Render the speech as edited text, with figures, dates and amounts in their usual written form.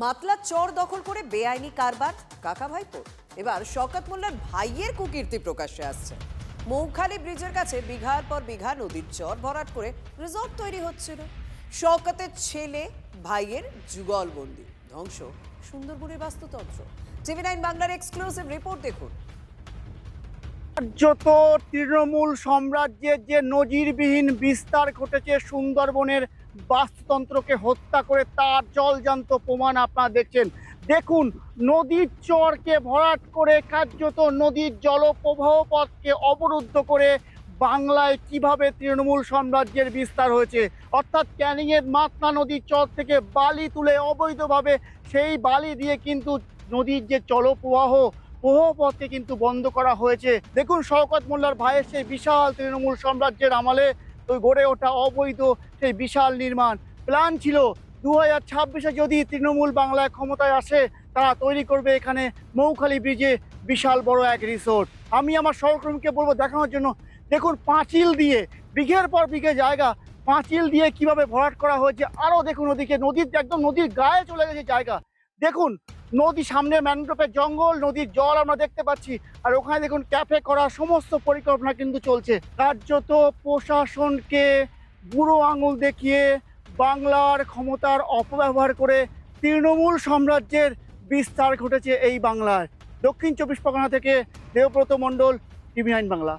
মাতলা চর দখল করে বেআইনি কারবার কাকা ভাইপো। এবার শওকত মোল্লার ভাইয়ের কুকীর্তি প্রকাশ্যে আসছে। মৌখালী ব্রিজের কাছে বিঘার পর বিঘা নদীর চর ভরাট করে রিসর্ট তৈরি হচ্ছিল। শওকতের ছেলে ভাইয়ের যুগলবন্দি, ধ্বংস সুন্দরবনের বাস্তুতন্ত্র। টিভি9 বাংলার এক্সক্লুসিভ রিপোর্ট দেখুন। রাজ্যত তৃণমূল সাম্রাজ্যের যে নজিরবিহীন বিস্তার ঘটেছে সুন্দরবনের বাস্তুতন্ত্রকে হত্যা করে, তার জলজান্ত প্রমাণ আপনারা দেখছেন। দেখুন, নদীর চরকে ভরাট করে কার্যত নদীর জলপ্রবাহ পথকে অবরুদ্ধ করে বাংলায় কিভাবে তৃণমূল সাম্রাজ্যের বিস্তার হয়েছে। অর্থাৎ ক্যানিংয়ের মাতলা নদীর চর থেকে বালি তুলে অবৈধভাবে সেই বালি দিয়ে কিন্তু নদীর যে জলপ্রবাহ পথকে কিন্তু বন্ধ করা হয়েছে। দেখুন, শওকত মোল্লার ভাইয়ের সেই বিশাল তৃণমূল সাম্রাজ্যের আমলে ওই গড়ে ওঠা অবৈধ সেই বিশাল নির্মাণ প্ল্যান ছিল 2026-এ যদি তৃণমূল বাংলায় ক্ষমতায় আসে, তারা তৈরি করবে এখানে মৌখালী ব্রিজে বিশাল বড় এক রিসোর্ট। আমি আমার সহকর্মীকে বলবো দেখানোর জন্য। দেখুন, পাঁচিল দিয়ে বিঘের পর বিঘে জায়গা পাঁচিল দিয়ে কিভাবে ভরাট করা হয়েছে। আরও দেখুন, ওদিকে নদীর একদম নদীর গায়ে চলে গেছে জায়গা। দেখুন, নদী সামনে ম্যানগ্রোভের জঙ্গল, নদীর জল আমরা দেখতে পাচ্ছি। আর ওখানে দেখুন ক্যাফে করার সমস্ত পরিকল্পনা কিন্তু চলছে। কার্যত প্রশাসনকে বুড়ো আঙুল দেখিয়ে বাংলার ক্ষমতার অপব্যবহার করে তৃণমূল সাম্রাজ্যের বিস্তার ঘটেছে এই বাংলায়। দক্ষিণ 24 পরগনা থেকে দেবব্রত মণ্ডল, টিভি9 বাংলা।